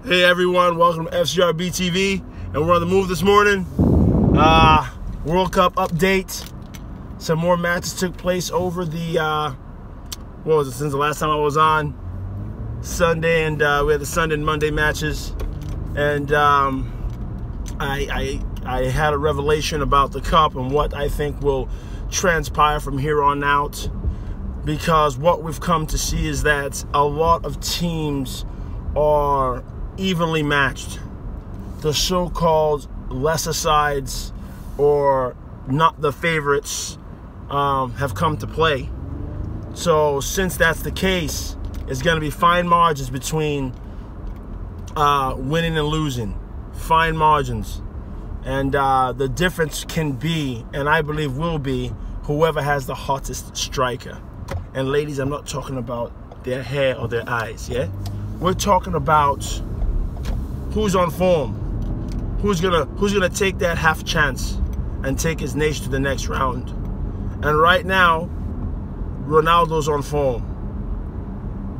Hey everyone, welcome to FCRB TV, and we're on the move this morning. World Cup update. Some more matches took place over the, since the last time I was on? Sunday, and we had the Sunday and Monday matches. And I had a revelation about the Cup and what I think will transpire from here on out. Because what we've come to see is that a lot of teams are evenly matched. The so-called lesser sides, or not the favorites, have come to play. So since that's the case, it's going to be fine margins between winning and losing. Fine margins. And the difference can be, and I believe will be, whoever has the hottest striker. And ladies, I'm not talking about their hair or their eyes, yeah? We're talking about who's on form, who's gonna take that half chance and take his nation to the next round. And right now, Ronaldo's on form,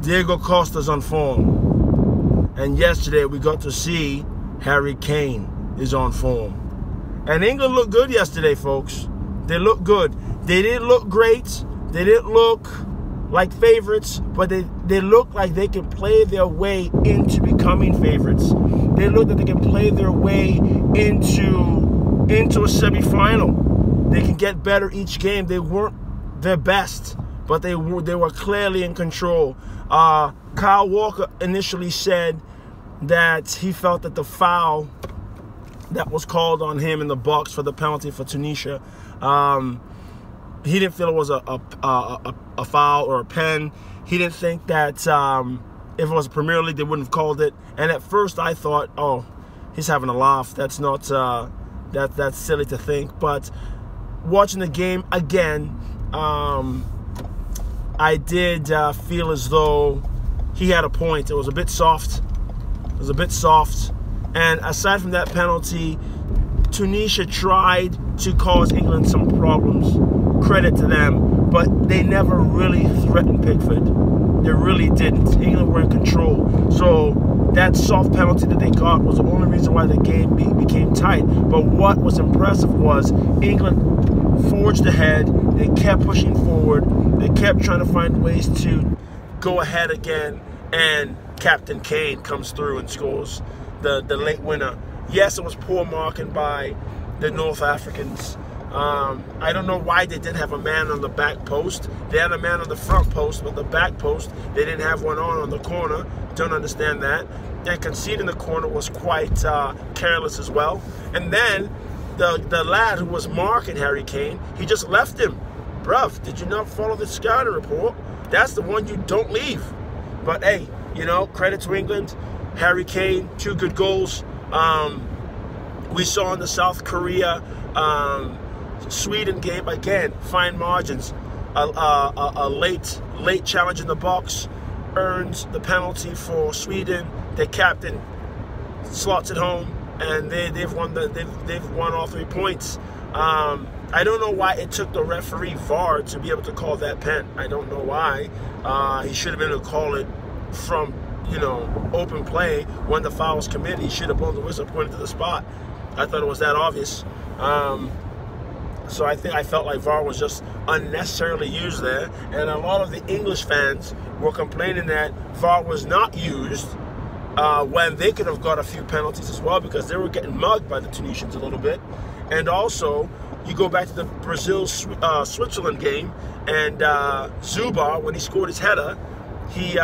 Diego Costa's on form, and yesterday we got to see Harry Kane is on form. And England looked good yesterday, folks. They looked good. They didn't look great. They didn't look like favorites, but they look like they can play their way into becoming favorites. They look like they can play their way into a semi-final. They can get better each game. They weren't their best, but they were clearly in control. Kyle Walker initially said that he felt that the foul that was called on him in the box for the penalty for Tunisia, he didn't feel it was a foul or a pen. He didn't think that if it was a Premier League, they wouldn't have called it. And at first I thought, oh, he's having a laugh. That's not, that's silly to think. But watching the game again, I did feel as though he had a point. It was a bit soft. It was a bit soft. And aside from that penalty, Tunisia tried to cause England some problems. Credit to them, but they never really threatened Pickford. They really didn't. England were in control. So that soft penalty that they got was the only reason why the game became tight. But what was impressive was England forged ahead. They kept pushing forward. They kept trying to find ways to go ahead again. And Captain Kane comes through and scores the late winner. Yes, it was poor marking by the North Africans. I don't know why they didn't have a man on the back post. They had a man on the front post, but the back post, they didn't have one on the corner. Don't understand that. And conceding the corner was quite careless as well. And then the lad who was marking Harry Kane, he just left him. Bruv, did you not follow the scouting report? That's the one you don't leave. But hey, you know, credit to England. Harry Kane, 2 good goals. We saw in the South Korea Sweden game, again, fine margins. A late challenge in the box earns the penalty for Sweden. Their captain slots it home, and they've won all 3 points. I don't know why it took the referee VAR to be able to call that pen. I don't know why. He should have been able to call it from, you know, open play when the foul was committed. He should have blown the whistle, pointed to the spot. I thought it was that obvious. So I felt like VAR was just unnecessarily used there, and a lot of the English fans were complaining that VAR was not used when they could have got a few penalties as well, because they were getting mugged by the Tunisians a little bit. And also, you go back to the Brazil-Switzerland game, and Zubar, when he scored his header, he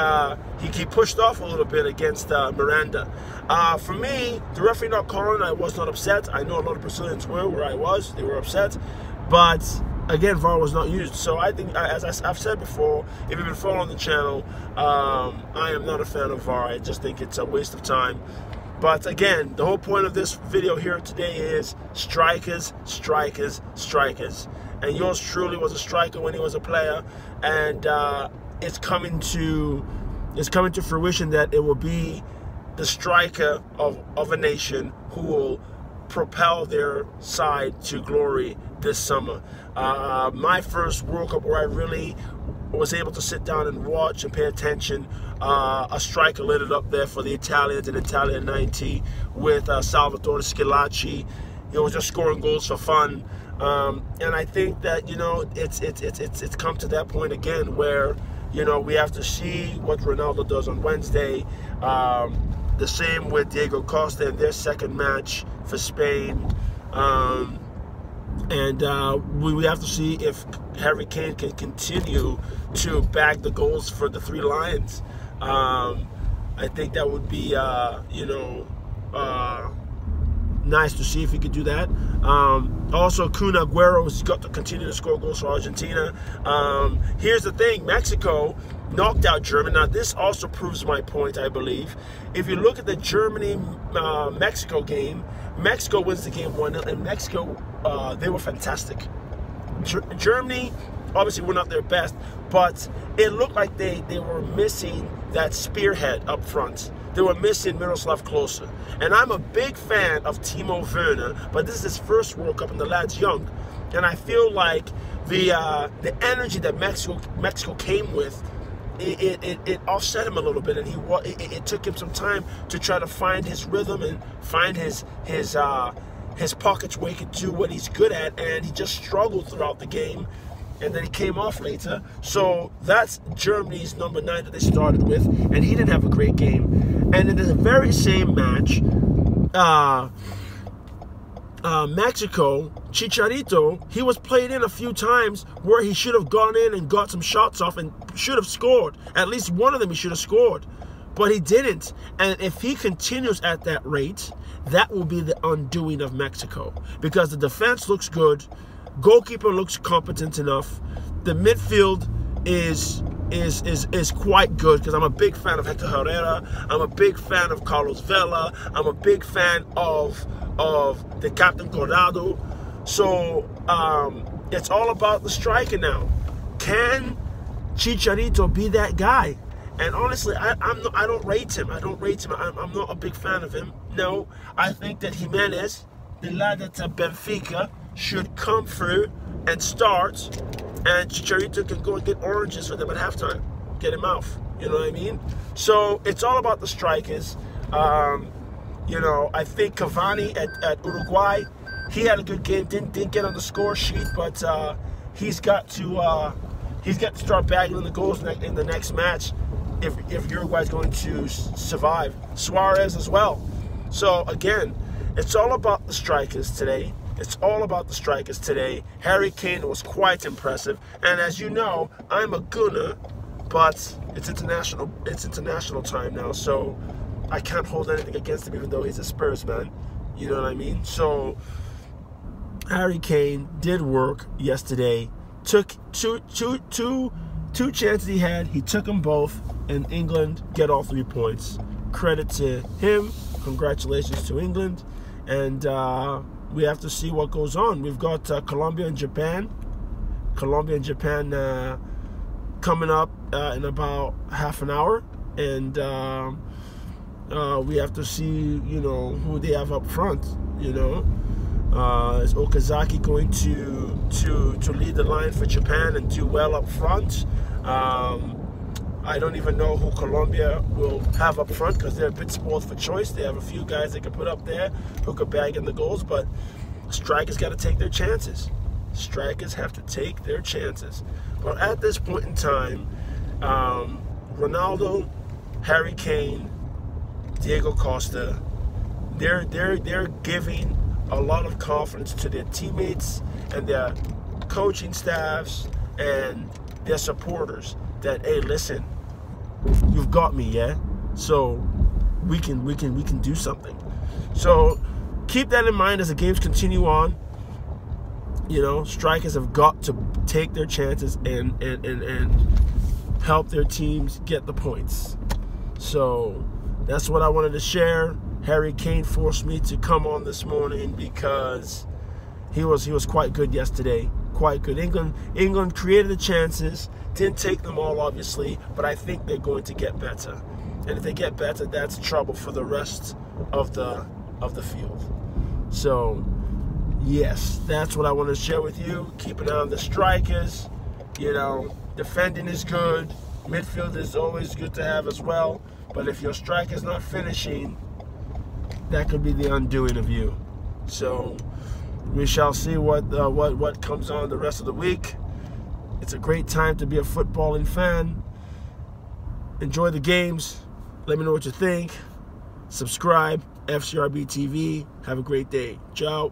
pushed off a little bit against Miranda. For me, the referee not calling, I was not upset. I know a lot of Brazilians were where I was. They were upset. But, again, VAR was not used. So I think, as I've said before, if you've been following the channel, I am not a fan of VAR. I just think it's a waste of time. But, again, the whole point of this video here today is strikers, strikers, strikers. And yours truly was a striker when he was a player. And it's coming to fruition that it will be the striker of a nation who will propel their side to glory this summer. My first World Cup where I really was able to sit down and watch and pay attention. A striker lit it up there for the Italians in Italia 90 with Salvatore Schillaci. He was just scoring goals for fun. And I think that, you know, it's come to that point again where, you know, we have to see what Ronaldo does on Wednesday. The same with Diego Costa in their second match for Spain. And we have to see if Harry Kane can continue to bag the goals for the Three Lions. I think that would be, you know, nice to see if he could do that. Also, Kun Aguero has got to continue to score goals for Argentina. Here's the thing, Mexico knocked out Germany. Now, this also proves my point, I believe. If you look at the Germany-Mexico game, Mexico wins the game 1-0, and Mexico, they were fantastic. Germany, obviously, were not their best, but it looked like they were missing that spearhead up front. They were missing Miroslav Klose. And I'm a big fan of Timo Werner, but this is his first World Cup, and the lad's young. And I feel like the energy that Mexico came with, it offset him a little bit, and it took him some time to try to find his rhythm and find his pockets where he could do what he's good at, and he just struggled throughout the game, and then he came off later. So that's Germany's number 9 that they started with, and he didn't have a great game. And in the very same match, Mexico, Chicharito, he was played in a few times where he should have gone in and got some shots off and should have scored. At least one of them he should have scored. But he didn't. And if he continues at that rate, that will be the undoing of Mexico. Because the defense looks good. Goalkeeper looks competent enough. The midfield is quite good, because I'm a big fan of Hector Herrera. I'm a big fan of Carlos Vela. I'm a big fan of the Captain Corrado. So it's all about the striker now. Can Chicharito be that guy? And honestly, I don't rate him. I'm not a big fan of him. No, I think that Jimenez, the lad that's at Benfica, should come through and start, and Chicharito can go and get oranges for them at halftime. Get him out. You know what I mean? So it's all about the strikers. You know, I think Cavani at Uruguay, he had a good game. Didn't get on the score sheet, but he's got to start bagging the goals in the next match if Uruguay's going to survive. Suarez as well. So again, it's all about the strikers today. It's all about the strikers today. Harry Kane was quite impressive, and as you know, I'm a Gunner, but it's international time now, so I can't hold anything against him, even though he's a Spurs man. You know what I mean? So Harry Kane did work yesterday. Took two chances he had. He took them both, and England get all 3 points. Credit to him. Congratulations to England, and we have to see what goes on. We've got Colombia and Japan. Colombia and Japan coming up in about half an hour, and we have to see, you know, who they have up front. You know, is Okazaki going to lead the line for Japan and do well up front? I don't even know who Colombia will have up front, because they're a bit spoiled for choice. They have a few guys they can put up there who could bag in the goals, but strikers got to take their chances. Strikers have to take their chances. But at this point in time, Ronaldo, Harry Kane, Diego Costa, they're giving a lot of confidence to their teammates and their coaching staffs and their supporters that, hey, listen, you've got me, yeah? So we can do something. So keep that in mind as the games continue on. You know, strikers have got to take their chances and help their teams get the points. So that's what I wanted to share. Harry Kane forced me to come on this morning because he was quite good yesterday. Quite good. England created the chances, didn't take them all, obviously, but I think they're going to get better. And if they get better, that's trouble for the rest of the field. So yes, that's what I want to share with you. Keep an eye on the strikers. You know, Defending is good. Midfield is always good to have as well. But if your striker is not finishing, that could be the undoing of you. So we shall see what comes on the rest of the week. It's a great time to be a footballing fan. Enjoy the games. Let me know what you think. Subscribe, FCRB TV. Have a great day. Ciao.